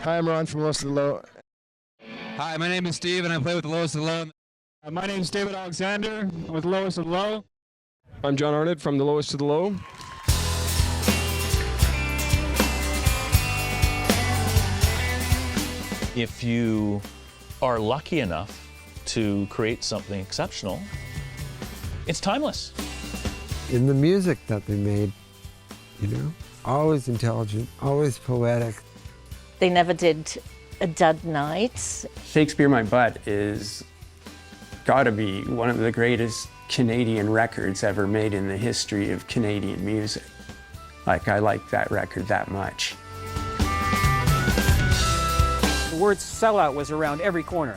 Hi, I'm Ron from Lowest of the Low. Hi, my name is Steve, and I play with the Lowest of the Low. My name is David Alexander with Lowest of the Low. I'm John Arnott from the Lowest of the Low. If you are lucky enough to create something exceptional, it's timeless. In the music that they made, always intelligent, always poetic. They never did a dud night. Shakespeare My Butt is gotta be one of the greatest Canadian records ever made in the history of Canadian music. I like that record that much. The word sellout was around every corner.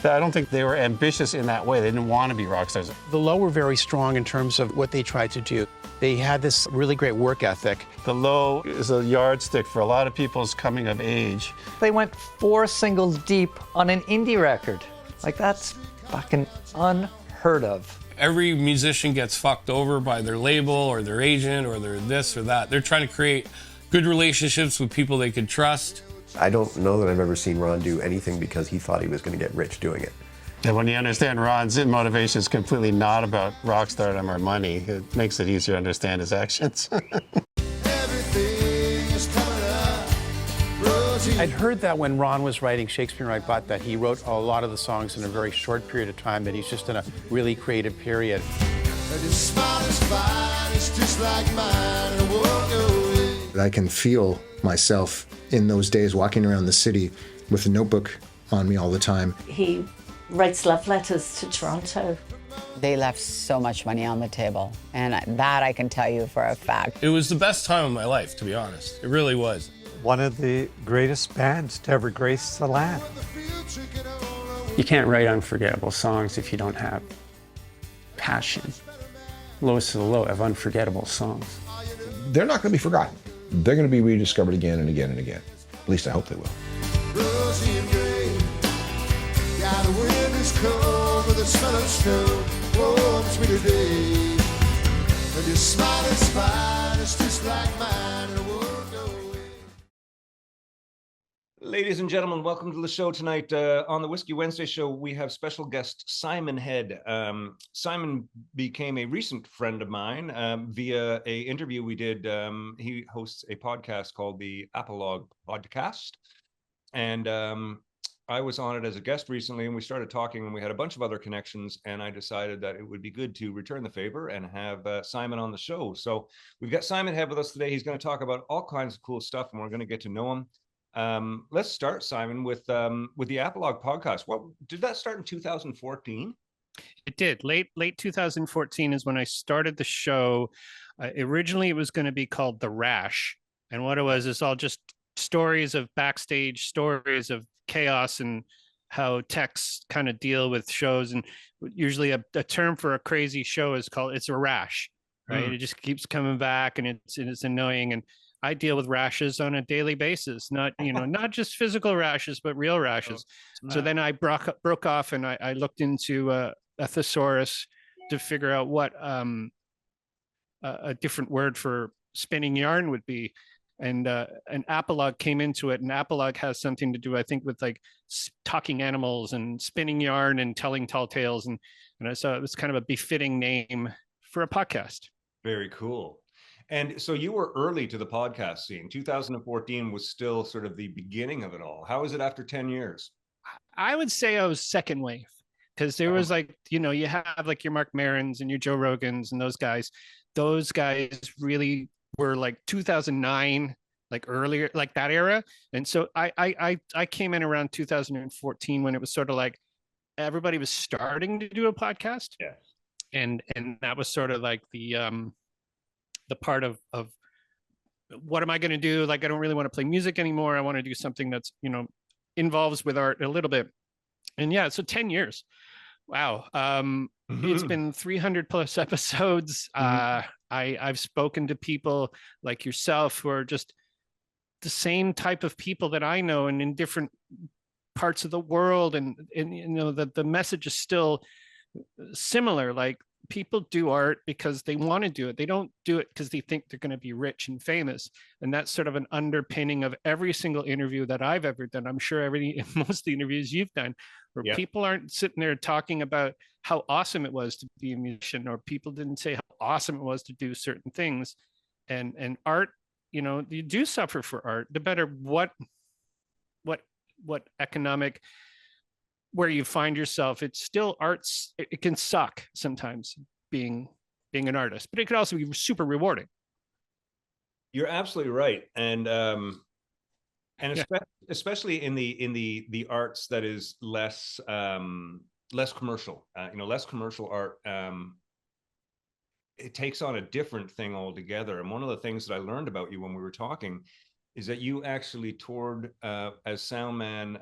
I don't think they were ambitious in that way. They didn't want to be rock stars. The Low were very strong in terms of what they tried to do. They had this really great work ethic. The Low is a yardstick for a lot of people's coming of age. They went 4 singles deep on an indie record. That's fucking unheard of. Every musician gets fucked over by their label or their agent or their this or that. They're trying to create good relationships with people they could trust. I don't know that I've ever seen Ron do anything because he thought he was going to get rich doing it. And when you understand Ron's motivation is completely not about rock stardom or money, it makes it easier to understand his actions. I'd heard that when Ron was writing Shakespeare My Butt, that he wrote a lot of the songs in a very short period of time, that he's just in a really creative period. I can feel myself in those days walking around the city with a notebook on me all the time. He writes love letters to Toronto. They left so much money on the table, and that I can tell you for a fact. It was the best time of my life, to be honest. It really was. One of the greatest bands to ever grace the land. You can't write unforgettable songs if you don't have passion. Lowest of the Low have unforgettable songs. They're not going to be forgotten. They're going to be rediscovered again and again and again. At least I hope they will. Ladies and gentlemen, welcome to the show tonight. On the Whiskey Wednesday show, we have special guest Simon Head. Simon became a recent friend of mine via an interview we did. He hosts a podcast called the Apologue Podcast. And I was on it as a guest recently, and we started talking, and we had a bunch of other connections, and I decided that it would be good to return the favor and have Simon on the show. So we've got Simon Head with us today. He's going to talk about all kinds of cool stuff, and we're going to get to know him. Let's start, Simon, with the Apologue podcast. Well, did that start in 2014? It did. Late 2014 is when I started the show. Originally, it was going to be called The Rash. And what it was is all just stories of backstage, stories of chaos and how techs kind of deal with shows. And usually a term for a crazy show is called, it's a rash, right? It just keeps coming back, and it's annoying. And I deal with rashes on a daily basis, not just physical rashes, but real rashes. So then I broke off, and I looked into a thesaurus to figure out what a different word for spinning yarn would be. And an apologue came into it, and apologue has something to do, I think, with talking animals and spinning yarn and telling tall tales. And so it was kind of a befitting name for a podcast. Very cool. And so you were early to the podcast scene. 2014 was still sort of the beginning of it all. How is it after 10 years? I would say I was second wave, because there was you have your Mark Marons and your Joe Rogans and those guys. Those guys really were 2009, earlier, that era. And so I came in around 2014 when it was sort of everybody was starting to do a podcast. Yeah. And that was sort of the part of what am I going to do? I don't really want to play music anymore. I want to do something that's, involves with art a little bit. And yeah, so 10 years. Wow. It's been 300 plus episodes. I've spoken to people like yourself who are just the same type of people that I know, and in different parts of the world. And the message is still similar. people do art because they want to do it. They don't do it because they think they're going to be rich and famous. And that's sort of an underpinning of every single interview that I've ever done. I'm sure most of the interviews you've done, where people aren't sitting there talking about how awesome it was to be a musician, or people didn't say how awesome it was to do certain things. And art, you know, you do suffer for art, no matter what economic, where you find yourself. It's still arts. It can suck sometimes being an artist, but it could also be super rewarding. You're absolutely right. And especially in the arts that is less commercial, less commercial art, it takes on a different thing altogether. And one of the things that I learned about you when we were talking is that you actually toured as sound man,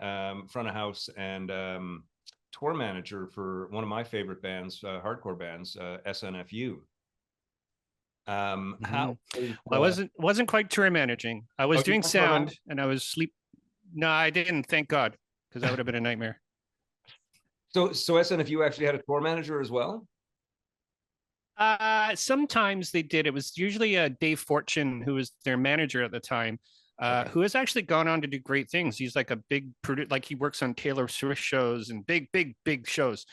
front of house, and tour manager for one of my favorite bands, hardcore bands, SNFU. How? I wasn't quite tour managing. I was doing sound, and I was sleep. No, I didn't. Thank God, because that would have been a nightmare. So SNFU actually had a tour manager as well? Sometimes they did. It was usually Dave Fortune, who was their manager at the time, who has actually gone on to do great things. He's like a big producer, like he works on Taylor Swift shows and big shows.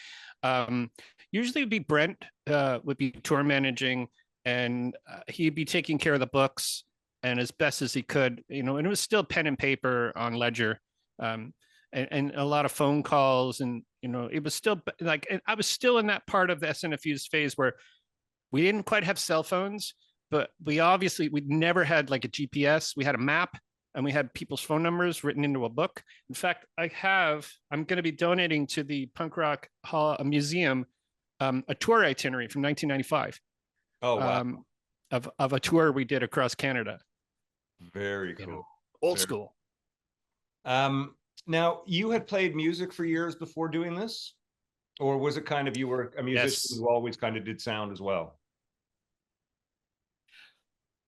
Usually it'd be Brent would be tour managing, and he'd be taking care of the books and as best as he could, and it was still pen and paper on ledger, and a lot of phone calls, and it was still like, I was still in that part of the SNFU's phase where we didn't quite have cell phones, but we'd never had like a GPS. We had a map, and we had people's phone numbers written into a book. In fact, I'm going to be donating to the Punk Rock Hall Museum a tour itinerary from 1995. Oh, wow. Of a tour we did across Canada. Very cool. Old school. Now, you had played music for years before doing this? Or was it kind of, you were a musician who always kind of did sound as well?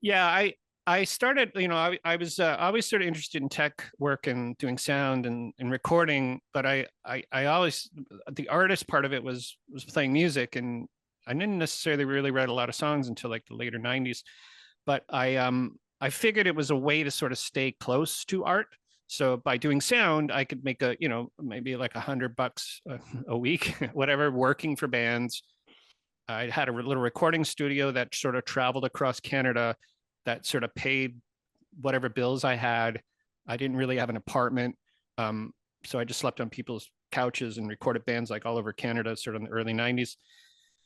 Yeah, I started, I was always sort of interested in tech work and doing sound and recording, but I always, the artist part of it was playing music, and I didn't necessarily really write a lot of songs until like the later 90s, but I figured it was a way to sort of stay close to art. So by doing sound, I could make maybe like $100 a week, whatever, working for bands. I had a little recording studio that sort of traveled across Canada, that sort of paid whatever bills I had. I didn't really have an apartment. So I just slept on people's couches and recorded bands like all over Canada, sort of in the early 90s,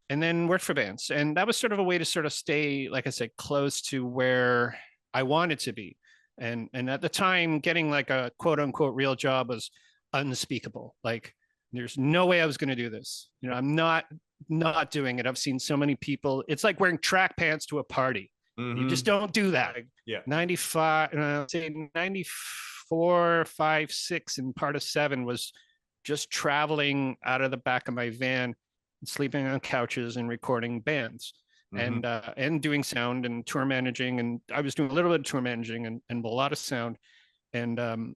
and then worked for bands. And that was sort of a way to sort of stay, like I said, close to where I wanted to be. And at the time, getting like a quote unquote real job was unspeakable. Like, there's no way I was going to do this. I'm not doing it. I've seen so many people. It's like wearing track pants to a party. Mm-hmm. You just don't do that. Yeah. 95, say 94, 5, 6, and part of 7 was just traveling out of the back of my van, and sleeping on couches and recording bands. Mm-hmm. And doing sound and tour managing, and I was doing a little bit of tour managing and a lot of sound, and and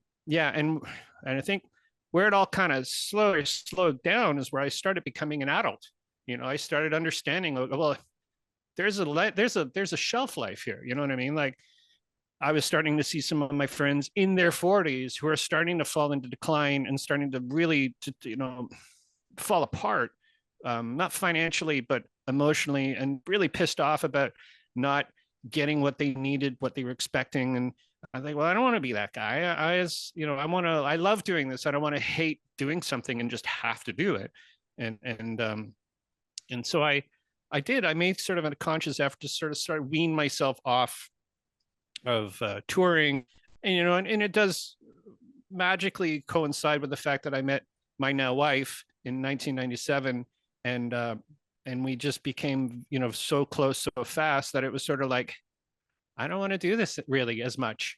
I think where it all kind of slowed down is where I started becoming an adult. I started understanding, well, there's a shelf life here. You know what I mean? Like, I was starting to see some of my friends in their 40s who are starting to fall into decline and starting to really fall apart, not financially but emotionally, and really pissed off about not getting what they needed, what they were expecting. And I think, well, I don't want to be that guy. I love doing this. I don't want to hate doing something and just have to do it. And so I made sort of a conscious effort to sort of start wean myself off of touring, and it does magically coincide with the fact that I met my now wife in 1997, and we just became, so close so fast that it was sort of like, I don't want to do this really as much,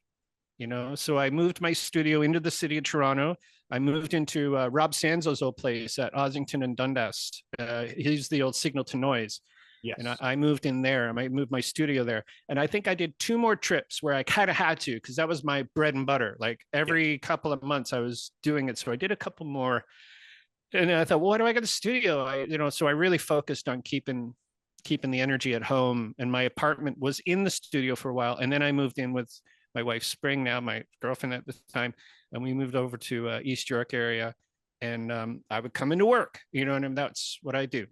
So I moved my studio into the city of Toronto. I moved into Rob Sanzo's old place at Ossington and Dundas. He's the old Signal to Noise. Yes. And I moved in there. I moved my studio there. And I think I did 2 more trips where I kind of had to, because that was my bread and butter. Like every couple of months I was doing it. So I did a couple more. And I thought, well, why do I got the studio? So I really focused on keeping the energy at home. And my apartment was in the studio for a while. And then I moved in with my wife, Spring, now my girlfriend at the time. And we moved over to East York area. And I would come into work, and that's what I do.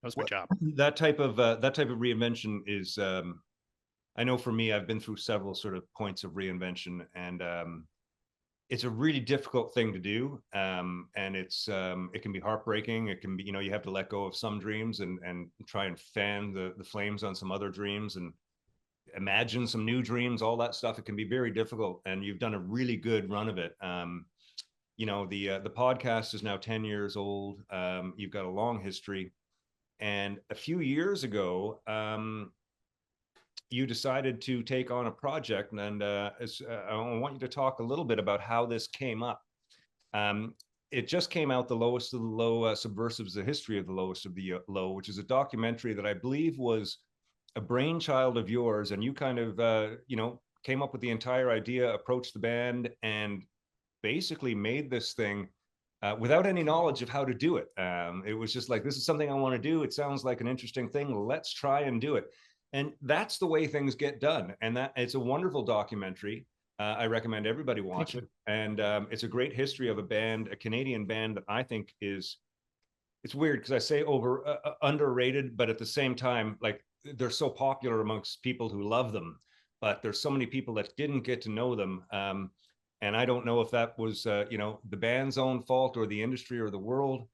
That was my job. That type of reinvention is, I know for me, I've been through several sort of points of reinvention, and it's a really difficult thing to do. And it can be heartbreaking. It can be, you have to let go of some dreams and try and fan the flames on some other dreams and imagine some new dreams, all that stuff. It can be very difficult, and you've done a really good run of it. The podcast is now 10 years old. You've got a long history, and a few years ago, you decided to take on a project, and I want you to talk a little bit about how this came up. It just came out, The Lowest of the Low, Subversives, The History of the Lowest of the Low, which is a documentary that I believe was a brainchild of yours, and you kind of, came up with the entire idea, approached the band, and basically made this thing without any knowledge of how to do it. It was just like, this is something I want to do. It sounds like an interesting thing. Let's try and do it. And that's the way things get done. And that it's a wonderful documentary. I recommend everybody watch it. And it's a great history of a band, a Canadian band that I think it's weird because I say underrated, but at the same time, like, they're so popular amongst people who love them, but there's so many people that didn't get to know them. And I don't know if that was, the band's own fault or the industry or the world.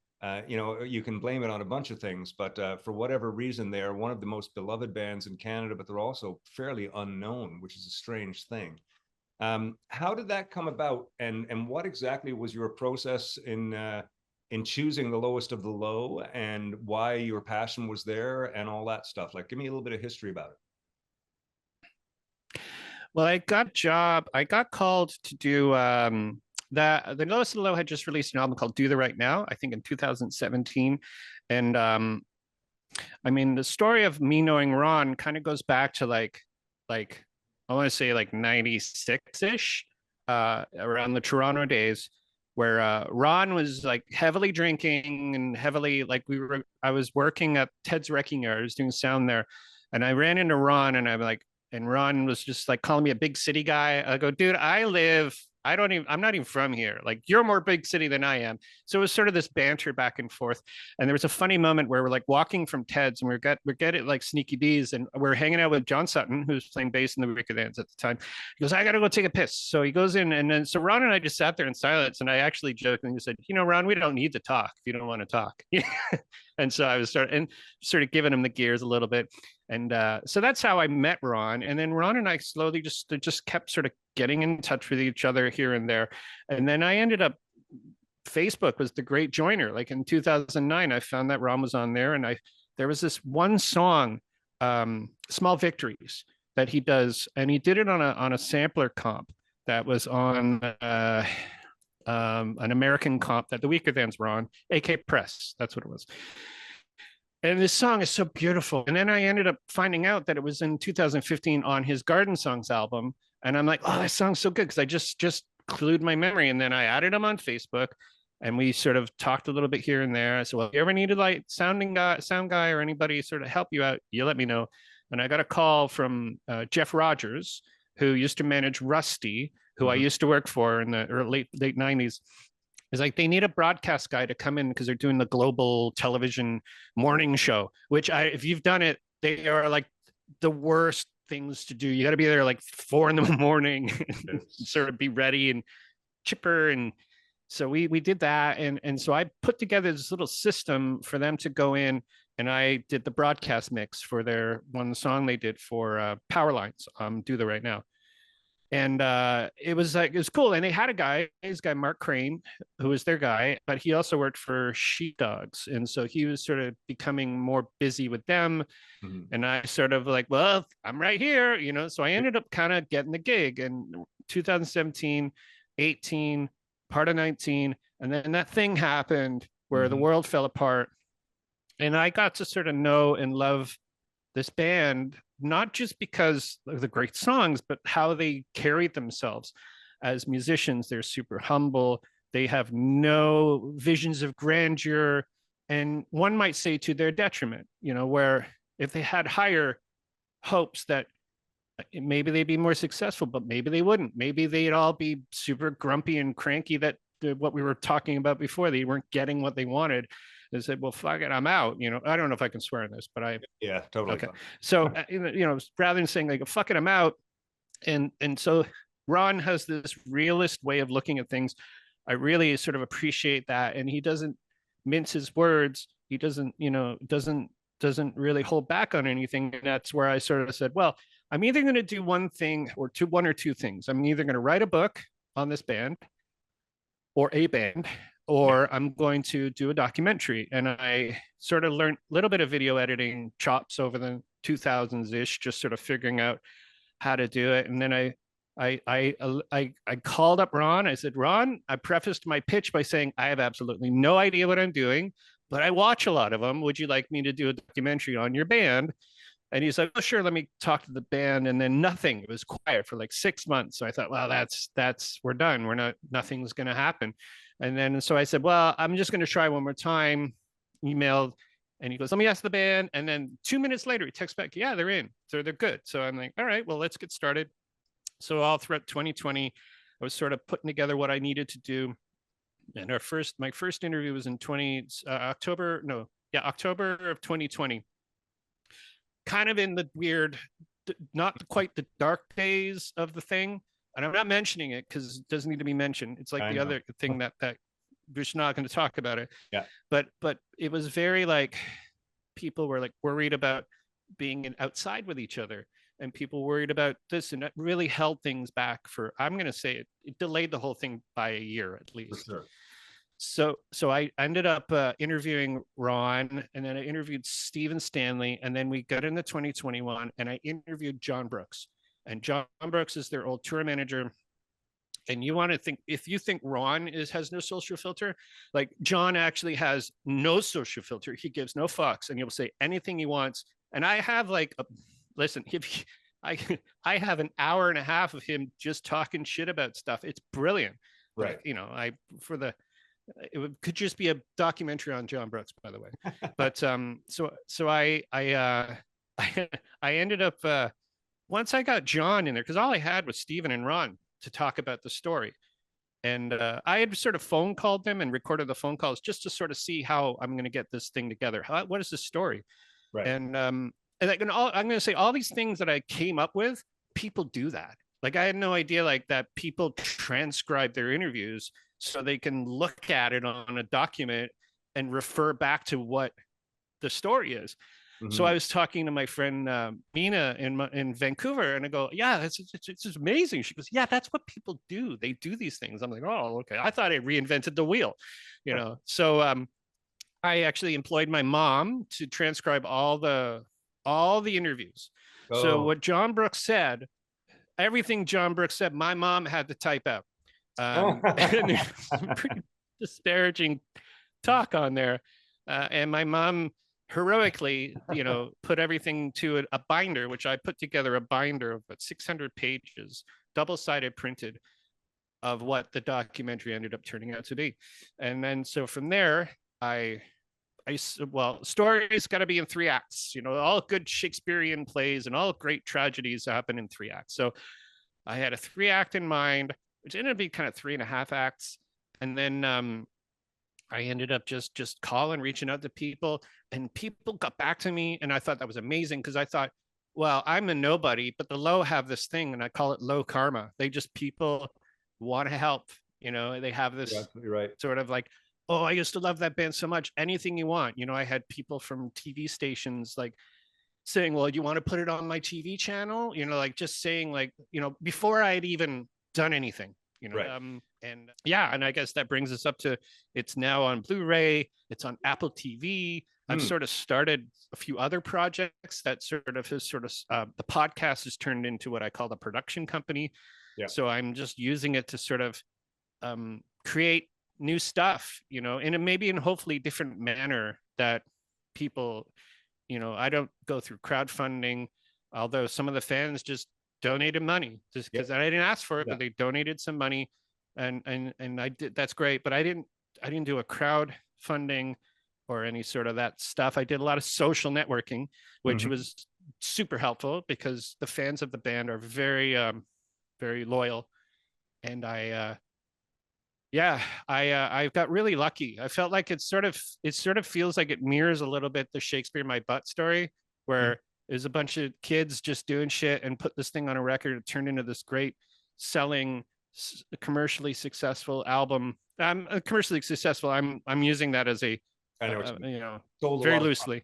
You can blame it on a bunch of things, but for whatever reason, they are one of the most beloved bands in Canada, but they're also fairly unknown, which is a strange thing. How did that come about, and what exactly was your process in choosing The Lowest of the Low, and why your passion was there and all that stuff? Like, give me a little bit of history about it. Well, I got called to do the Lowest of the Low had just released an album called Do the Right Now, I think in 2017. And I mean, the story of me knowing Ron kind of goes back to like I want to say like 96-ish, around the Toronto days, where Ron was like heavily drinking and heavily I was working at Ted's Wrecking Yard, I was doing sound there, and I ran into Ron, and and Ron was just like calling me a big city guy. I go, dude, I'm not even from here. Like, you're more big city than I am. So it was sort of this banter back and forth. And there was a funny moment where we're like walking from Ted's, and we're getting like sneaky bees, and we're hanging out with John Sutton, who's playing bass in the Wicked Ends at the time. He goes, I got to go take a piss. So he goes in, and then so Ron and I just sat there in silence. And I actually jokingly said, Ron, we don't need to talk if you don't want to talk. And so I was sort of giving him the gears a little bit. And so that's how I met Ron. And then Ron and I slowly just kept sort of getting in touch with each other here and there. And then I ended up, Facebook was the great joiner. Like in 2009, I found that Ron was on there, and there was this one song, Small Victories, that he does. And he did it on a sampler comp that was on an American comp that the Weaker Thans were on, AK Press. That's what it was. And this song is so beautiful. And then I ended up finding out that it was in 2015 on his Garden Songs album. And I'm like, oh, that song's so good, because I just clued my memory. And then I added him on Facebook, and we sort of talked a little bit here and there. I said, well, if you ever needed like sound guy or anybody sort of help you out, you let me know. And I got a call from Jeff Rogers, who used to manage Rusty, who I used to work for in the late 90s. It's like, they need a broadcast guy to come in because they're doing the global television morning show, which if you've done it, they are like the worst things to do. You got to be there like 4 a.m, and sort of be ready and chipper. And so we did that. And so I put together this little system for them to go in, and I did the broadcast mix for their one song they did for Power Lines, Do the Right Now. And it was cool. And they had this guy, Mark Crane, who was their guy, but he also worked for Sheepdogs. And so he was sort of becoming more busy with them. Mm-hmm. And I sort of like, well, I'm right here, so I ended up kind of getting the gig in 2017, 18, part of 19. And then that thing happened where the world fell apart. And I got to sort of know and love this band, not just because of the great songs, but how they carried themselves as musicians. They're super humble. They have no visions of grandeur, and one might say to their detriment, where if they had higher hopes that maybe they'd be more successful, but maybe they wouldn't. Maybe they'd all be super grumpy and cranky, that what we were talking about before, they weren't getting what they wanted. They said, well, fuck it, I'm out. I don't know if I can swear on this, but yeah, totally. Okay. So, rather than saying like, fuck it, I'm out. And so Ron has this realist way of looking at things. I really sort of appreciate that. And he doesn't mince his words. He doesn't really hold back on anything. And that's where I sort of said, well, I'm either going to do one or two things. I'm either going to write a book on this band or a band, or I'm going to do a documentary. And I sort of learned a little bit of video editing chops over the 2000s ish, just sort of figuring out how to do it. And then I called up Ron. I said, Ron, I prefaced my pitch by saying, I have absolutely no idea what I'm doing, but I watch a lot of them. Would you like me to do a documentary on your band? And he's like, oh, sure, let me talk to the band. And then nothing. It was quiet for like 6 months. So I thought, well, we're done. Nothing's going to happen. And then, so I said, well, I'm just going to try one more time. Emailed, and he goes, let me ask the band. And then 2 minutes later, he texts back, yeah, they're in. So they're good. So I'm like, all right, well, let's get started. So all throughout 2020, I was sort of putting together what I needed to do. And my first interview was in October of 2020. Kind of in the weird, not quite the dark days of the thing. And I'm not mentioning it because it doesn't need to be mentioned. It's like the other thing that we're just not going to talk about it. Yeah. But it was very like, people were like worried about being outside with each other, and people worried about this, and it really held things back I'm going to say it delayed the whole thing by a year at least. For sure. So I ended up interviewing Ron, and then I interviewed Stephen Stanley, and then we got into 2021, and I interviewed John Brooks. And John Brooks is their old tour manager. And you want to think, if you think Ron has no social filter, like John actually has no social filter. He gives no fucks, and he'll say anything he wants. And I have I have an hour and a half of him just talking shit about stuff. It's brilliant. Right. It could just be a documentary on John Brooks, by the way. But so I ended up once I got John in there, because all I had was Stephen and Ron to talk about the story. And I had sort of phone called them and recorded the phone calls just to sort of see how I'm going to get this thing together. What is the I'm going to say all these things that I came up with, people do that. Like, I had no idea like that people transcribe their interviews so they can look at it on a document and refer back to what the story is. Mm-hmm. So I was talking to my friend Mina in Vancouver, and I go, yeah, it's amazing. She goes, yeah, that's what people do. They do these things. I'm like, oh, okay. I thought I reinvented the wheel, So I actually employed my mom to transcribe all the interviews. Oh. So what John Brooks said, everything John Brooks said, my mom had to type out. And there's some pretty disparaging talk on there. And my mom heroically, put everything to a binder, which I put together a binder of 600 pages, double-sided printed, of what the documentary ended up turning out to be. And then, so from there, story's got to be in 3 acts. All good Shakespearean plays and all great tragedies happen in 3 acts. So I had a 3-act in mind, which ended up being kind of 3.5 acts. And then I ended up just calling, reaching out to people, and people got back to me. And I thought that was amazing, because I thought, well, I'm a nobody, but the low have this thing, and I call it low karma. People want to help. They have this sort of like, oh, I used to love that band so much. Anything you want. I had people from TV stations like saying, well, you want to put it on my TV channel? Like just saying like, before I had even done anything, and I guess that brings us up to, it's now on Blu-ray, it's on Apple TV. I've sort of started a few other projects that the podcast has turned into what I call the production company. Yeah. So I'm just using it to sort of create new stuff, in a maybe in hopefully different manner that people, I don't go through crowdfunding, although some of the fans just donated money just because I didn't ask for it, but they donated some money. and I did, that's great, but I didn't do a crowdfunding or any sort of that stuff. I did a lot of social networking, which was super helpful because the fans of the band are very very loyal, and I got really lucky. I felt like it sort of feels like it mirrors a little bit the Shakespeare in My Butt story, where there's a bunch of kids just doing shit and put this thing on a record. It turned into this great selling, commercially successful album. Commercially successful. I'm using that as a, I know what you know, Sold a very lot of loosely.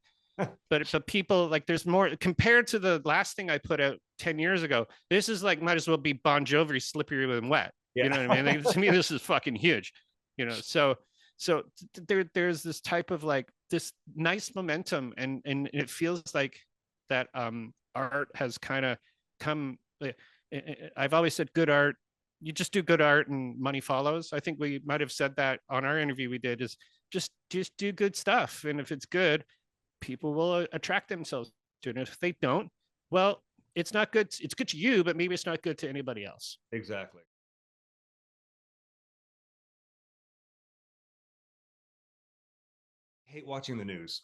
But people, like, there's more compared to the last thing I put out 10 years ago. This is like, might as well be Bon Jovi, Slippery When Wet. You know what I mean? Like, to me, this is fucking huge. You know, so there's this type of like this nice momentum, and it feels like that art has kind of come. I've always said good art, you just do good art and money follows. I think we might have said that on our interview we did, is just do good stuff, and if it's good, people will attract themselves to it. And if they don't, well, it's not good. It's good to you, but maybe it's not good to anybody else. Exactly. I hate watching the news.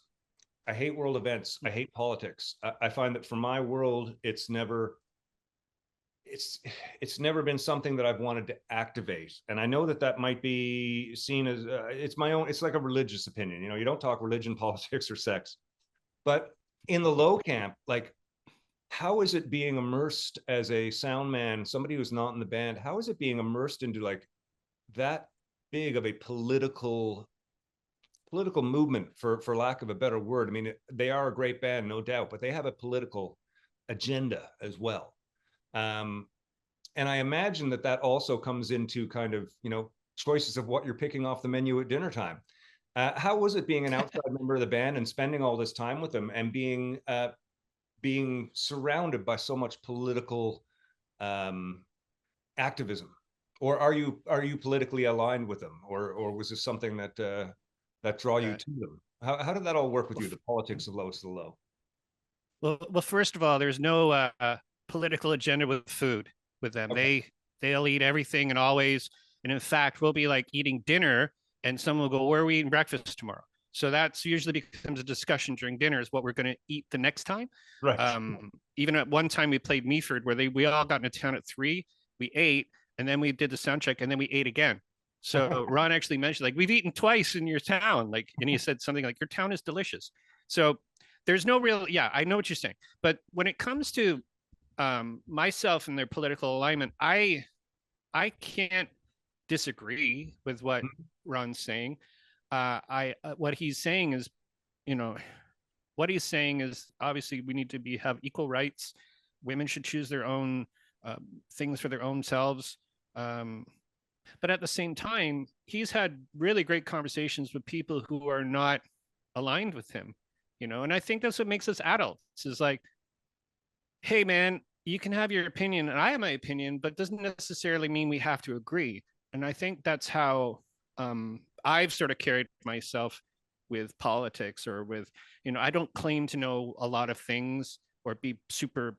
I hate world events. I hate politics. I find that for my world, it's never been something that I've wanted to activate. And I know that might be seen as it's my own, it's like a religious opinion. You know, you don't talk religion, politics, or sex. But in the low camp, like, how is it being immersed as a sound man, somebody who's not in the band, how is it being immersed into like that big of a political movement, for lack of a better word? I mean, they are a great band, no doubt, but they have a political agenda as well. And I imagine that also comes into kind of, you know, choices of what you're picking off the menu at dinner time. How was it being an outside member of the band and spending all this time with them and being surrounded by so much political activism? Or are you politically aligned with them, or was this something that draw you to them? How did that all work with you, the politics of Lowest to the Low? Well, first of all, there's no political agenda with food with them. Okay. They'll eat everything and always, and in fact, we'll be like eating dinner, and someone will go, "Where are we eating breakfast tomorrow?" So that's usually becomes a discussion during dinner, is what we're going to eat the next time. Right. Even at one time we played Meaford, where we all got into town at 3, we ate, and then we did the sound check, and then we ate again. So Ron actually mentioned, like, we've eaten twice in your town, like, and he said something like, your town is delicious. So there's no real, I know what you're saying. But when it comes to myself and their political alignment, I can't disagree with what Ron's saying. What he's saying is, obviously we need to have equal rights. Women should choose their own things for their own selves. But at the same time, he's had really great conversations with people who are not aligned with him, and I think that's what makes us adults, is like, hey man, you can have your opinion and I have my opinion, but it doesn't necessarily mean we have to agree. And I think that's how I've sort of carried myself with politics, or with, I don't claim to know a lot of things or be super,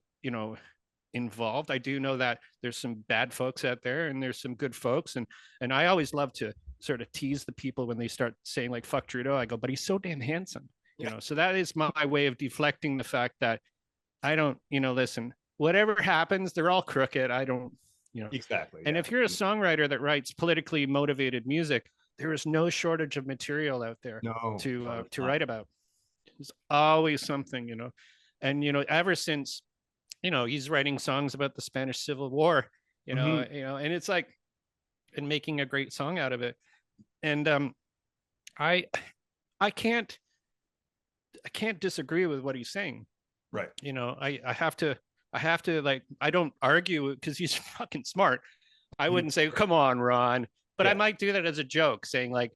involved. I do know that there's some bad folks out there and there's some good folks. And I always love to sort of tease the people when they start saying like, fuck Trudeau. I go, but he's so damn handsome, so that is my way of deflecting the fact that I don't, listen, whatever happens, they're all crooked. I don't, Exactly. And if you're a songwriter that writes politically motivated music, there is no shortage of material out there to write about. There's always something, and, ever since, he's writing songs about the Spanish Civil War, and it's like, and making a great song out of it. And I can't disagree with what he's saying. Right. I have to like, I don't argue because he's fucking smart. I wouldn't say, come on, Ron, but I might do that as a joke, saying like,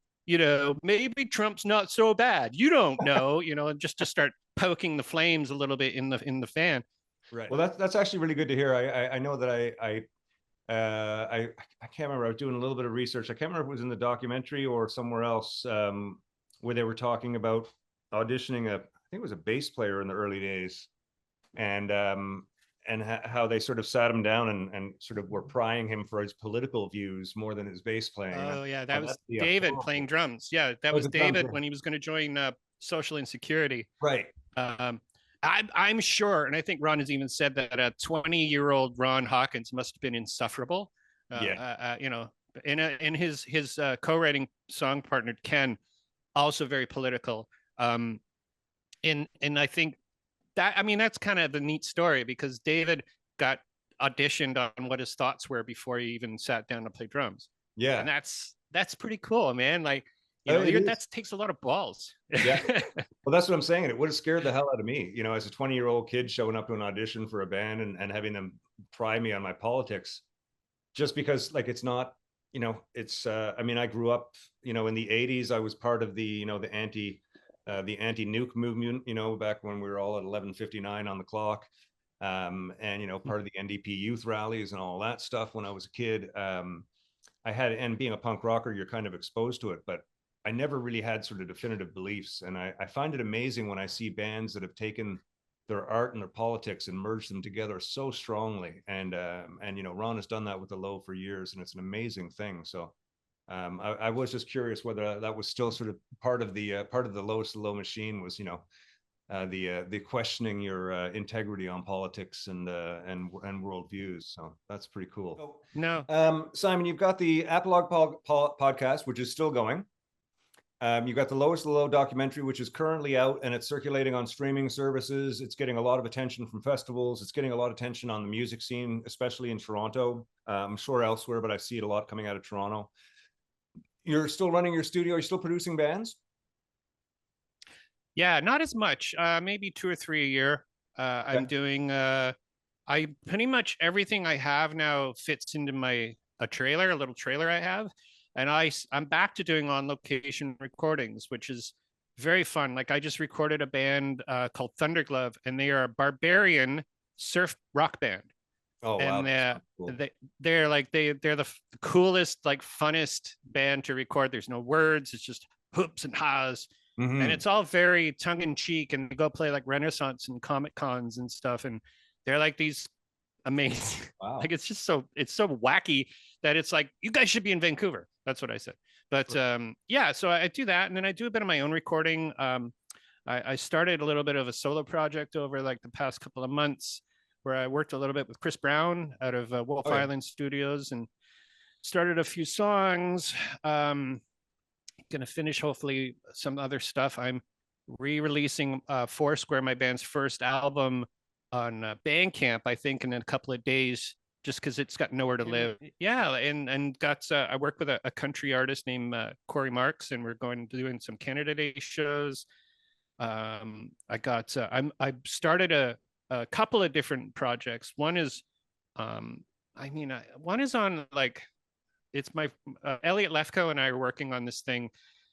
maybe Trump's not so bad. You don't know, and just to start poking the flames a little bit in the fan. Right. Well, that's actually really good to hear. I know that I can't remember. I was doing a little bit of research. I can't remember if it was in the documentary or somewhere else, where they were talking about auditioning I think it was a bass player in the early days, and how they sort of sat him down and sort of were prying him for his political views more than his bass playing. Oh yeah, that And was that'd be a David horrible- playing drums. Yeah, that Oh, was the drums, David yeah. when he was going to join Social Insecurity. Right. I'm sure, and I think Ron has even said that a 20-year-old Ron Hawkins must have been insufferable. You know, in his co-writing song partner Ken, also very political. And I think that, I mean, that's kind of the neat story, because David got auditioned on what his thoughts were before he even sat down to play drums. Yeah, and that's pretty cool, man. Like, you know, that takes a lot of balls. Yeah. Well, that's what I'm saying. It would have scared the hell out of me, you know, as a 20-year-old kid showing up to an audition for a band and having them pry me on my politics, just because, like, it's not, you know, it's, I mean, I grew up, you know, in the 80s. I was part of the, you know, the anti-nuke movement, you know, back when we were all at 11:59 on the clock. And, you know, part of the NDP youth rallies and all that stuff when I was a kid. And being a punk rocker, you're kind of exposed to it, but I never really had sort of definitive beliefs. And I find it amazing when I see bands that have taken their art and their politics and merged them together so strongly. And you know, Ron has done that with the Low for years, and it's an amazing thing. So I was just curious whether that was still sort of part of the Lowest Low machine, was, you know, the questioning your integrity on politics and worldviews. So that's pretty cool. No, Simon, you've got the Apologue podcast, which is still going. You've got the Lowest Low documentary, which is currently out, and it's circulating on streaming services. It's getting a lot of attention from festivals. It's getting a lot of attention on the music scene, especially in Toronto. I'm sure elsewhere, but I see it a lot coming out of Toronto. You're still running your studio. You're still producing bands? Yeah, not as much. Maybe 2 or 3 a year. I'm doing. I pretty much everything I have now fits into a little trailer I have, and I'm back to doing on location recordings, which is very fun. Like, I just recorded a band called Thunderglove, and they are a barbarian surf rock band. Oh, and wow. Cool. they're the coolest, like, funnest band to record. There's no words. It's just hoops and ha's. Mm-hmm. And it's all very tongue-in-cheek, and they go play like Renaissance and Comic Cons and stuff, and they're like these amazing. Wow. Like, it's so wacky that it's like, you guys should be in Vancouver. That's what I said. But yeah, so I do that, and then I do a bit of my own recording. I started a little bit of a solo project over like the past couple of months, where I worked a little bit with Chris Brown out of Wolf Island Studios, and started a few songs. Gonna finish hopefully some other stuff. I'm re-releasing Foursquare, my band's first album, on Bandcamp, I think, in a couple of days, just because it's got nowhere to live. Yeah, and got I work with a country artist named Corey Marks, and we're going to doing some Canada Day shows. I started a couple of different projects. One is one is on, like, it's my Elliot Lefko and I are working on this thing.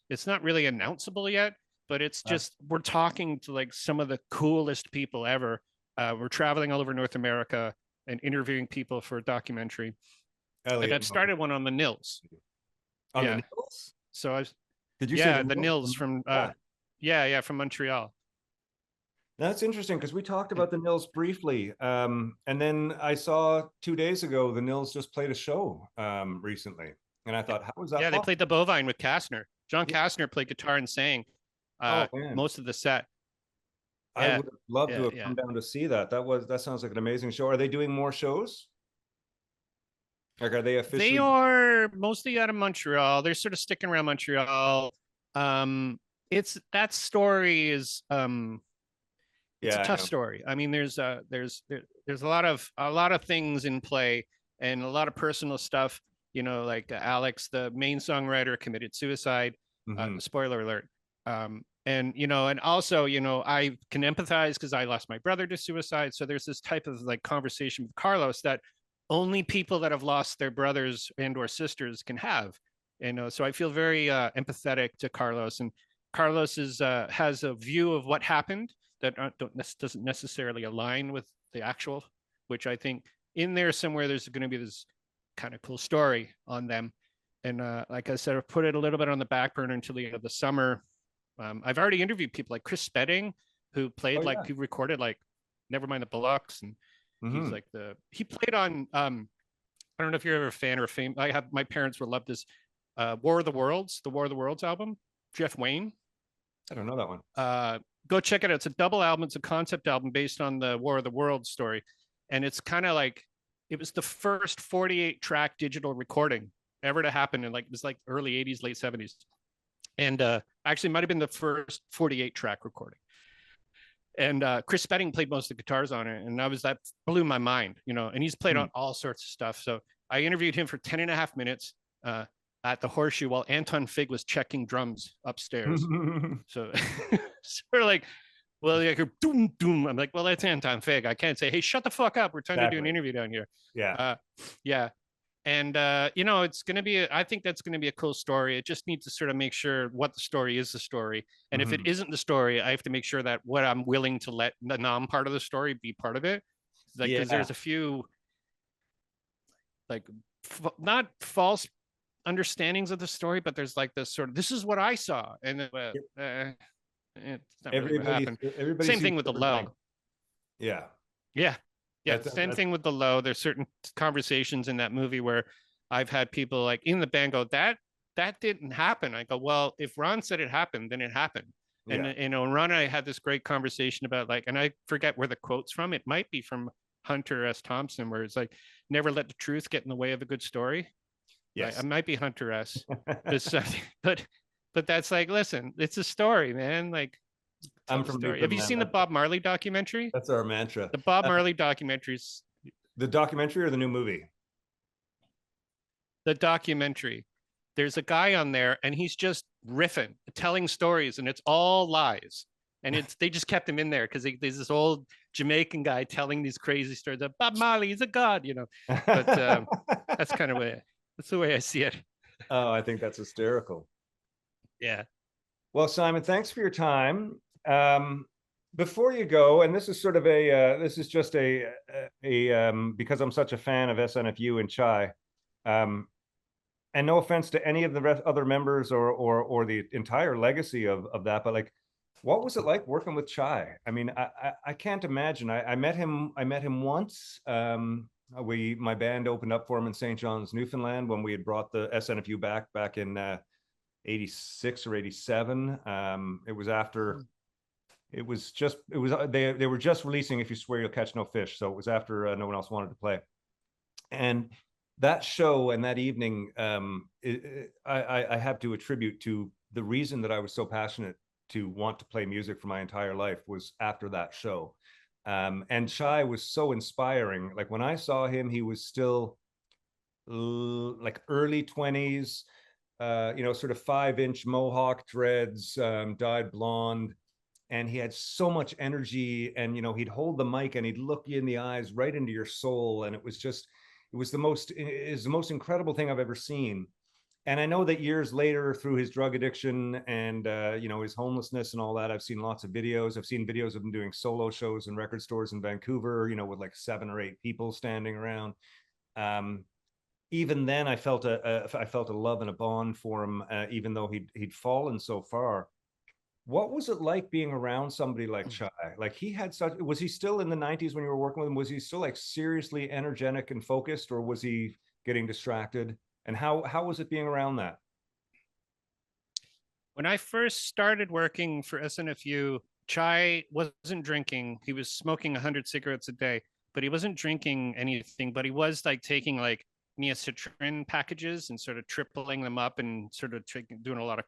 It's not really announceable yet, but it's just, we're talking to like some of the coolest people ever. We're traveling all over North America and interviewing people for a documentary. And I've started one on the Nils. On the Nils? So Did you say the Nils from from Montreal. That's interesting, because we talked about the Nils briefly. And then I saw 2 days ago, the Nils just played a show recently. And I thought, how was that? Yeah, they played the Bovine with Kastner. John Kastner played guitar and sang most of the set. I would love to have come down to see that. That sounds like an amazing show. Are they doing more shows? Like, are they officially? They are mostly out of Montreal. They're sort of sticking around Montreal. That story is it's a tough story. I mean, there's a lot of things in play, and a lot of personal stuff. You know, like Alex, the main songwriter, committed suicide. Spoiler alert. And, you know, and also, you know, I can empathize because I lost my brother to suicide. So there's this type of like conversation with Carlos that only people that have lost their brothers and or sisters can have. You know, so I feel very empathetic to Carlos, and Carlos has a view of what happened that doesn't necessarily align with the actual, which I think in there somewhere there's going to be this kind of cool story on them. And like I said, I've put it a little bit on the back burner until the end of the summer. I've already interviewed people like Chris Spedding, who played who recorded like Nevermind the Bollocks, and He's like he played on I don't know if you're ever a fan or fame. My parents would love this War of the Worlds album. Jeff Wayne. I don't know that one. Go check it out. It's a double album. It's a concept album based on the War of the Worlds story. And it's kind of like, it was the first 48 track digital recording ever to happen in it was like early 80s, late 70s. And actually might have been the first 48 track recording. And Chris Spedding played most of the guitars on it. And that blew my mind, and he's played on all sorts of stuff. So I interviewed him for 10 and a half minutes at the Horseshoe while Anton Fig was checking drums upstairs. So sort of like, well, like doom doom. I'm like, well, that's Anton Fig. I can't say, hey, shut the fuck up. We're trying to do an interview down here. Yeah. Yeah. And it's gonna be I think that's gonna be a cool story. It just needs to sort of make sure what the story is the story. And if it isn't the story, I have to make sure that what I'm willing to let the non-part of the story be part of it. Like, because there's a few not false understandings of the story, but there's like this sort of, this is what I saw, and it's not really what happened. Same thing with the low. Yeah. Same thing with the low. There's certain conversations in that movie where I've had people like in the band go, that didn't happen. I go, well, if Ron said it happened, then it happened. And Ron and I had this great conversation about and I forget where the quote's from. It might be from Hunter S. Thompson, where it's like, never let the truth get in the way of a good story. Yes. I might be Hunter S. but that's like, listen, it's a story, man. Like, I'm from story. Have you seen the Bob Marley documentary? That's our mantra. The Bob Marley documentaries. The documentary or the new movie? The documentary. There's a guy on there and he's just riffing, telling stories, and it's all lies. And they just kept him in there because there's this old Jamaican guy telling these crazy stories that Bob Marley is a god, But that's kind of that's the way I see it. Oh, I think that's hysterical. Yeah. Well, Simon, thanks for your time. Before you go, and this is sort of this is just because I'm such a fan of SNFU and Chai, and no offense to any of the other members or the entire legacy of that, but like, what was it like working with Chai? I mean, I can't imagine. I met him once. My band opened up for him in St. John's, Newfoundland, when we had brought the SNFU back in 86 or 87. It was after, they were just releasing If You Swear You'll Catch No Fish. So it was after no one else wanted to play. And that show and that evening, I have to attribute to the reason that I was so passionate to want to play music for my entire life was after that show. And Chai was so inspiring. Like, when I saw him, he was still like early 20s, sort of 5-inch mohawk dreads, dyed blonde. And he had so much energy, and, he'd hold the mic and he'd look you in the eyes right into your soul. And it was the most incredible thing I've ever seen. And I know that years later, through his drug addiction and, his homelessness and all that, I've seen lots of videos. I've seen videos of him doing solo shows in record stores in Vancouver, with like 7 or 8 people standing around. Even then, I felt a love and a bond for him, even though he'd fallen so far. What was it like being around somebody like Chai? Like, was he still in the 90s when you were working with him? Was he still like seriously energetic and focused, or was he getting distracted? And how was it being around that? When I first started working for SNFU, Chai wasn't drinking. He was smoking 100 cigarettes a day, but he wasn't drinking anything. But he was like taking like neocitrin packages and sort of tripling them up and sort of doing a lot of.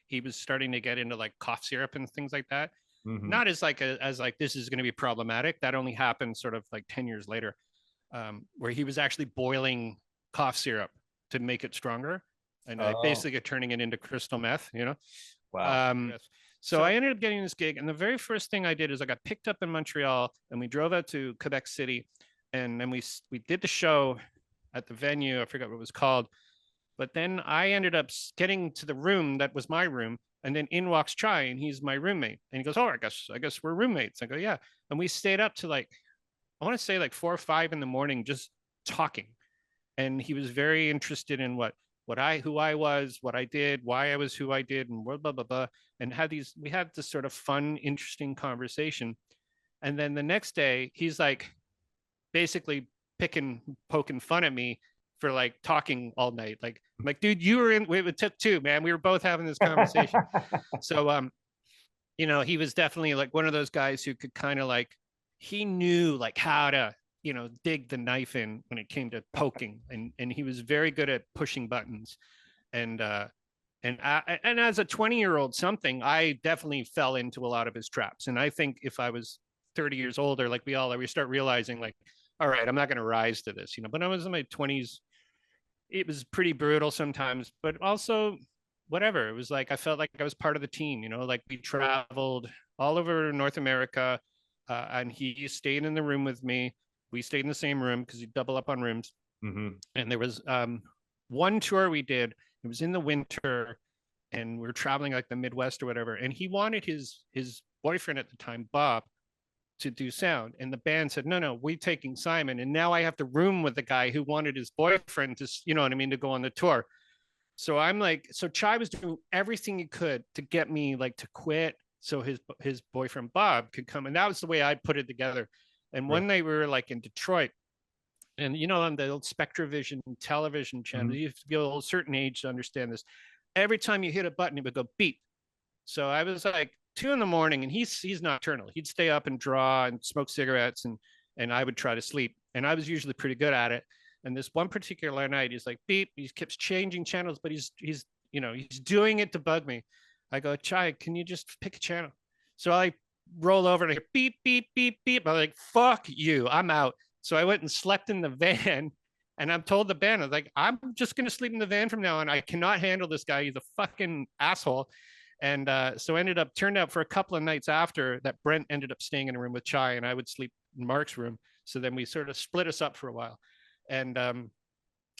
He was starting to get into like cough syrup and things like that. Mm-hmm. Not as like this is going to be problematic. That only happened sort of like 10 years later, where he was actually boiling cough syrup to make it stronger, and basically turning it into crystal meth. Wow. So I ended up getting this gig, and the very first thing I did is I got picked up in Montreal, and we drove out to Quebec City, and then we did the show at the venue. I forgot what it was called. But then I ended up getting to the room that was my room, and then in walks Chai, and he's my roommate. And he goes, "Oh, I guess we're roommates." I go, "Yeah." And we stayed up to like, I want to say like 4 or 5 in the morning, just talking. And he was very interested in who I was, what I did, why I was who I did, and blah, blah, blah, blah. And we had this sort of fun, interesting conversation. And then the next day, he's like, basically poking fun at me for like talking all night. Like, I'm like, dude, you were in, it took two, man. We were both having this conversation. So, you know, he was definitely like one of those guys who could kind of like, he knew like how to, you know, dig the knife in when it came to poking, and he was very good at pushing buttons. And as a 20-year-old something, I definitely fell into a lot of his traps. And I think if I was 30 years older, like we all are, we start realizing like, all right, I'm not going to rise to this, you know. But I was in my 20s, it was pretty brutal sometimes, but also whatever. It was like I felt like I was part of the team, you know. Like we traveled all over North America, and he stayed in the room with me. We stayed in the same room because you double up on rooms. And there was one tour we did. It was in the winter, and we were traveling like the Midwest or whatever. And he wanted his boyfriend at the time, Bob, to do sound, and the band said no, we're taking Simon. And now I have to room with the guy who wanted his boyfriend to, you know what I mean, to go on the tour. So I'm like, so Chai was doing everything he could to get me like to quit so his boyfriend Bob could come, and that was the way I put it together. And one night we were like in Detroit, and you know, on the old Spectravision television channel, you have to be a certain age to understand this. Every time you hit a button, it would go beep. So I was like 2 a.m, and he's nocturnal. He'd stay up and draw and smoke cigarettes, and I would try to sleep. And I was usually pretty good at it. And this one particular night, he's like beep. He keeps changing channels, but he's you know, he's doing it to bug me. I go, Chai, can you just pick a channel? So I roll over and I hear beep, beep, beep, beep. I'm like, fuck you, I'm out. So I went and slept in the van. And I'm told the band, I was like, I'm just going to sleep in the van from now on. I cannot handle this guy. He's a fucking asshole. And so turned out for a couple of nights after that, Brent ended up staying in a room with Chai, and I would sleep in Mark's room. So then we sort of split us up for a while. And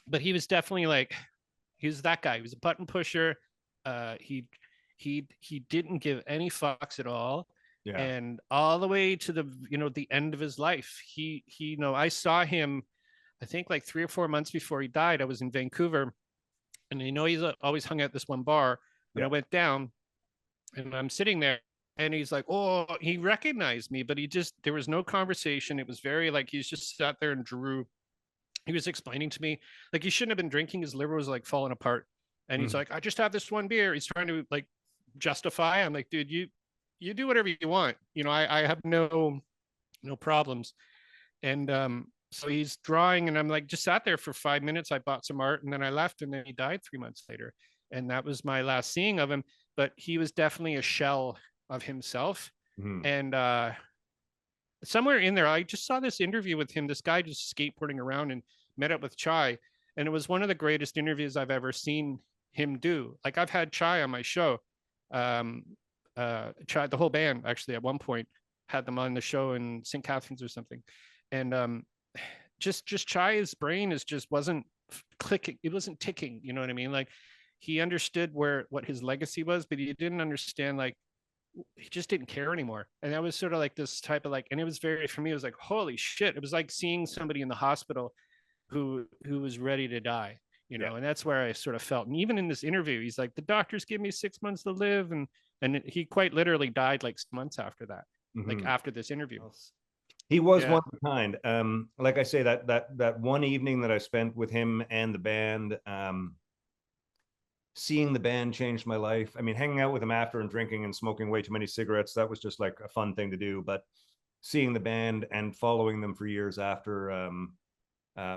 but he was definitely like, he was that guy. He was a button pusher. He didn't give any fucks at all. Yeah. And all the way to the, you know, the end of his life, he you know, I saw him, I think like 3 or 4 months before he died. I was in Vancouver, and you know, he's always hung out this one bar. And I went down, and I'm sitting there, and he's like, oh, he recognized me, but there was no conversation. It was very like, he's just sat there and drew. He was explaining to me, like, he shouldn't have been drinking. His liver was like falling apart. And he's like, I just have this one beer. He's trying to like justify. I'm like, dude, you do whatever you want. You know, I have no problems. And so he's drawing, and I'm like, just sat there for 5 minutes. I bought some art, and then I left, and then he died 3 months later. And that was my last seeing of him. But he was definitely a shell of himself. And somewhere in there, I just saw this interview with him, this guy just skateboarding around, and met up with Chai. And it was one of the greatest interviews I've ever seen him do. Like, I've had Chai on my show. Chai, the whole band, actually, at one point had them on the show in St. Catharines or something. And just Chai's brain wasn't clicking. It wasn't ticking. You know what I mean? Like, he understood what his legacy was, but he didn't understand, like, he just didn't care anymore. And that was sort of like this type of like, and it was very, for me, it was like, holy shit. It was like seeing somebody in the hospital who was ready to die, you know. And that's where I sort of felt. And even in this interview, he's like, the doctors give me 6 months to live. And he quite literally died like 6 months after that, like after this interview. He was one of a kind. Like I say, that one evening that I spent with him and the band, seeing the band changed my life. I mean, hanging out with him after and drinking and smoking way too many cigarettes, that was just like a fun thing to do. But seeing the band and following them for years after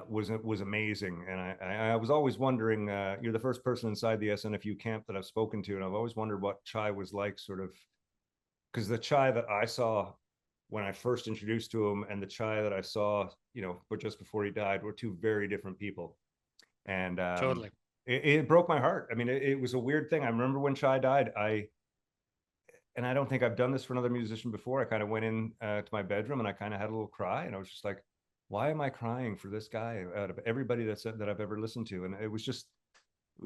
was amazing. And I was always wondering, you're the first person inside the SNFU camp that I've spoken to, and I've always wondered what Chai was like, sort of, because the Chai that I saw when I first introduced to him and the Chai that I saw, you know, but just before he died, were two very different people. And totally. It broke my heart. I mean, it was a weird thing. I remember when Chai died, and I don't think I've done this for another musician before. I kind of went in to my bedroom, and I kind of had a little cry, and I was just like, why am I crying for this guy out of everybody that I've ever listened to? And it was just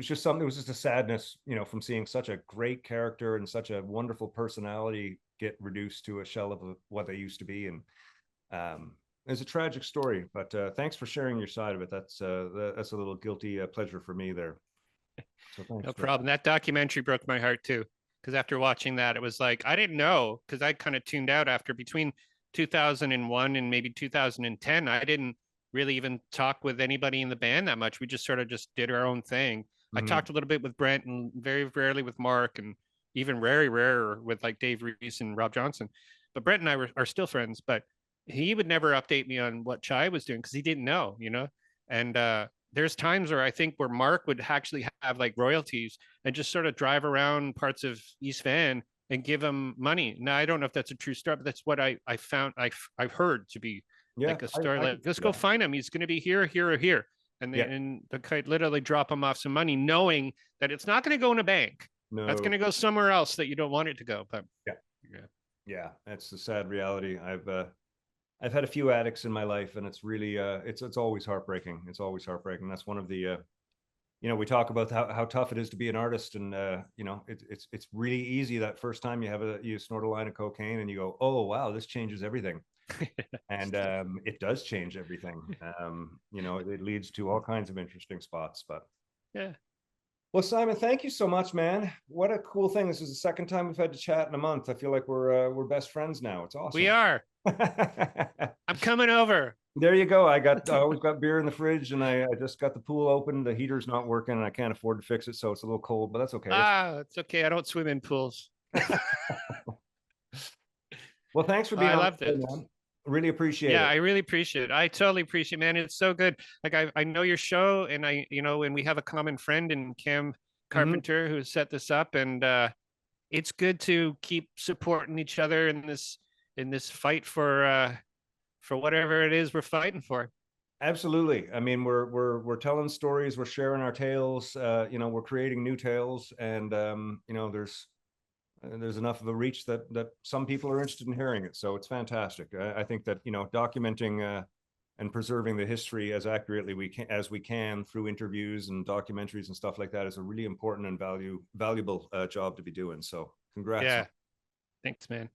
something. It was just a sadness, you know, from seeing such a great character and such a wonderful personality get reduced to a shell of what they used to be. And it's a tragic story, but thanks for sharing your side of it. That's a little guilty pleasure for me there. So thanks. No problem. That documentary broke my heart too, because after watching that, it was like, I didn't know, because I kind of tuned out after between 2001 and maybe 2010, I didn't really even talk with anybody in the band that much. We just sort of just did our own thing. I talked a little bit with Brent and very rarely with Mark, and even very rare with like Dave Reese and Rob Johnson. But Brent and I are still friends, but he would never update me on what Chai was doing because he didn't know, you know? And there's times where I think where Mark would actually have like royalties and just sort of drive around parts of East Van and give him money. Now, I don't know if that's a true story, but that's what I found, I've heard to be like a story. Like, let's go find him. He's going to be here, here, or here. And and the kite literally drop him off some money, knowing that it's not going to go in a bank. No, that's going to go somewhere else that you don't want it to go. But yeah, that's the sad reality. I've had a few addicts in my life, and it's really it's always heartbreaking. It's always heartbreaking. That's one of the you know, we talk about how tough it is to be an artist, and you know, it's really easy that first time you snort a line of cocaine and you go, oh wow, this changes everything. And it does change everything. You know, it leads to all kinds of interesting spots. But yeah. Well, Simon, thank you so much, man. What a cool thing. This is the second time we've had to chat in a month. I feel like we're best friends now. It's awesome. We are. I'm coming over. There you go. I always got beer in the fridge, and I just got the pool open. The heater's not working, and I can't afford to fix it, so it's a little cold, but that's okay. It's okay. I don't swim in pools. Well, thanks for being on. I loved it. Man. Really appreciate it. Yeah, I really appreciate it. I totally appreciate it, man. It's so good. Like I know your show, and and we have a common friend in Cam Carpenter who set this up, and it's good to keep supporting each other in this fight for whatever it is we're fighting for. Absolutely. I mean, we're telling stories, we're sharing our tales, you know, we're creating new tales, and you know, there's enough of a reach that some people are interested in hearing it. So it's fantastic. I think that, you know, documenting and preserving the history as accurately as we can through interviews and documentaries and stuff like that is a really important and valuable job to be doing. So congrats. Yeah. Thanks, man.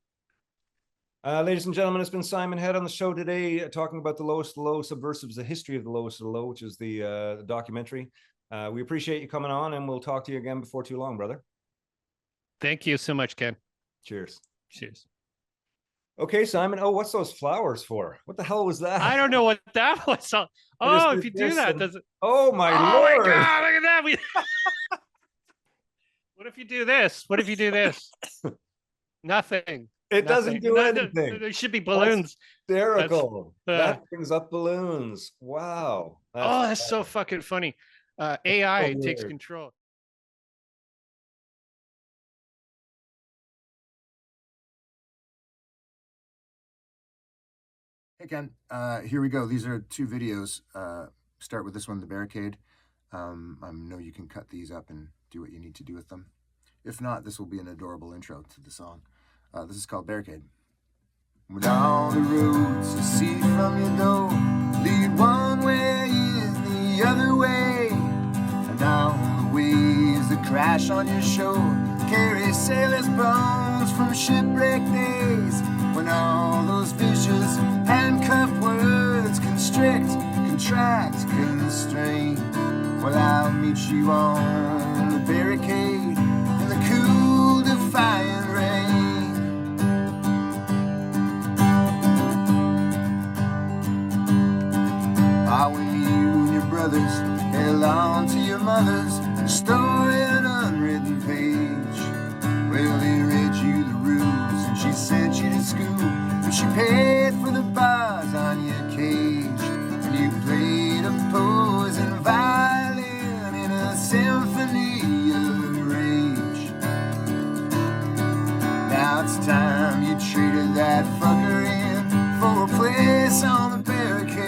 Ladies and gentlemen, it's been Simon Head on the show today, talking about The Lowest of the Low, Subversives, the history of The Lowest of the Low, which is the documentary. We appreciate you coming on, and we'll talk to you again before too long, brother. Thank you so much, Ken. Cheers. Cheers. Okay, Simon. Oh, what's those flowers for? What the hell was that? I don't know what that was. Oh, if you do that, does it? Oh my lord! My God, look at that. What if you do this? What if you do this? Nothing. It doesn't do anything. There should be balloons. That's hysterical. That brings up balloons. Wow. That's so fucking funny. AI takes control. Hey Ken, here we go. These are two videos. Start with this one, The Barricade. I know you can cut these up and do what you need to do with them. If not, this will be an adorable intro to the song. This is called Barricade. When all the roads you see from your door lead one way and the other way, and all the waves that crash on your shore carry sailors' bones from shipwreck days. When all those vicious handcuffed words constrict, contract, constrain, well, I'll meet you on the barricade in the cool, defiant rain. When you and your brothers held on to your mother's story, an unwritten page, well, they read you the rules and she sent you to school, and she paid for the bars on your cage, and you played a poison violin in a symphony of rage. Now it's time you traded that fucker in for a place on the barricade.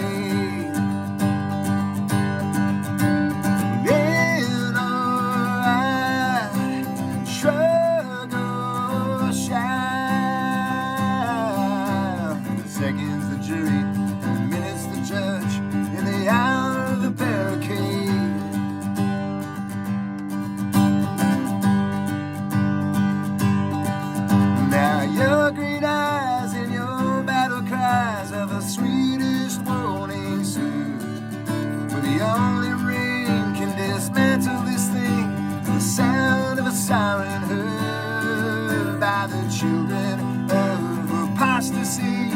Siren heard by the children of apostasy.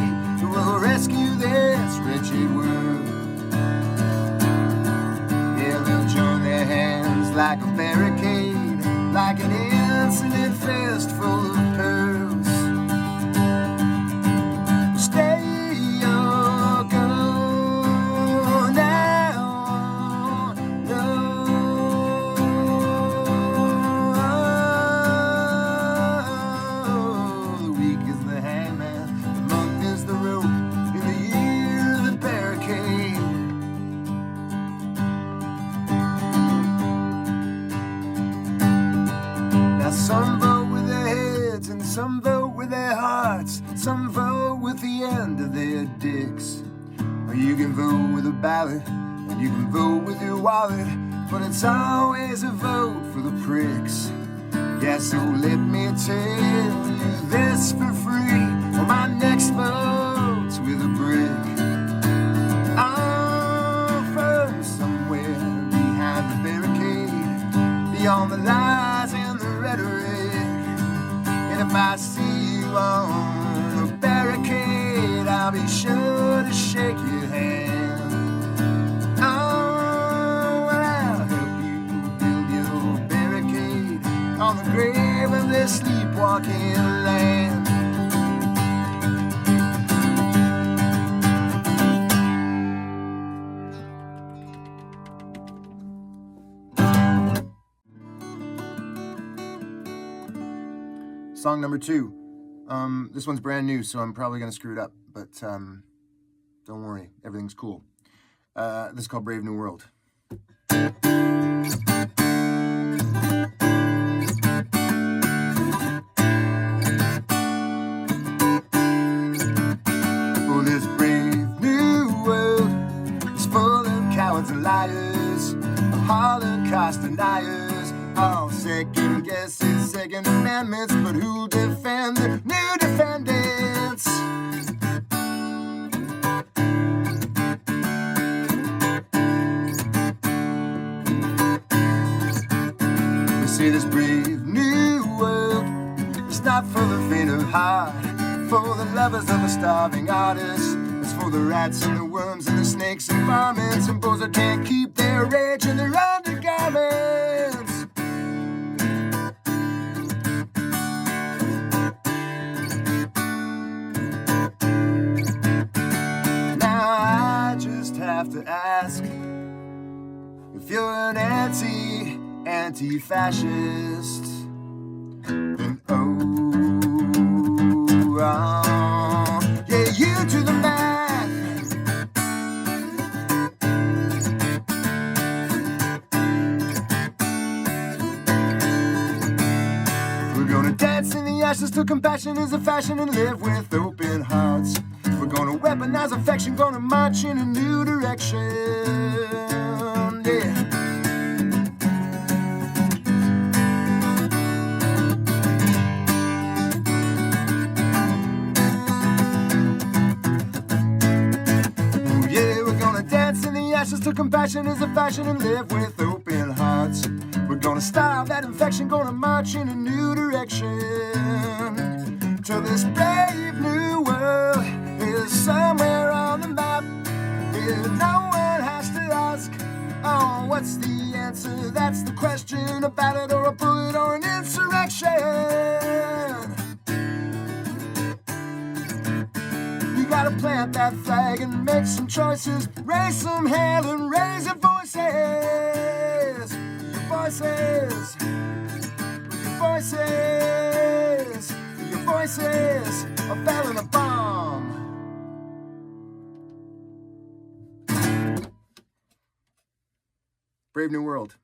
like a barricade, like an insolent fist full of pearls. Stay or go now, no. The week is the hangman, the month is the rope, in the year of the barricade. Now some vote with their heads and some vote with their hearts, some vote with the end of their dicks. Or you can vote with a ballot and you can vote with your wallet, but it's always a vote for the pricks. Yeah, so let me tell you this for free, well, my next vote's with a brick. I'm from somewhere behind the barricade, beyond the lies and the rhetoric. And if I see you on the barricade, I'll be sure to shake your hand. Oh, well, I'll help you build your barricade on the grave of this sleepwalking land. Song number 2. This one's brand new, so I'm probably gonna screw it up, but don't worry, everything's cool. This is called Brave New World. Oh, this brave new world is full of cowards and liars, Holocaust deniers, all second guesses, second amendments, but who'll defend the new defendants? We say this brave new world is not for the faint of heart, for the lovers of a starving artist. It's for the rats and the worms and the snakes and varmints and those that can't keep their rage in their undergarments. Now I just have to ask if you're an anti-fascist, then yeah, you do the math. We're gonna dance in the ashes till compassion is a fashion and live with open hearts. We're gonna weaponize affection, gonna march in a new direction. Yeah. Ashes to compassion is a fashion and live with open hearts. We're gonna stop that infection, gonna march in a new direction. Till this brave new world is somewhere on the map. If no one has to ask, oh, what's the answer? That's the question, a ballot or a bullet or an insurrection. You gotta plant that flag and make some choices, raise some hell and raise your voices. Your voices. Your voices. Your voices are belling a bomb. Brave New World.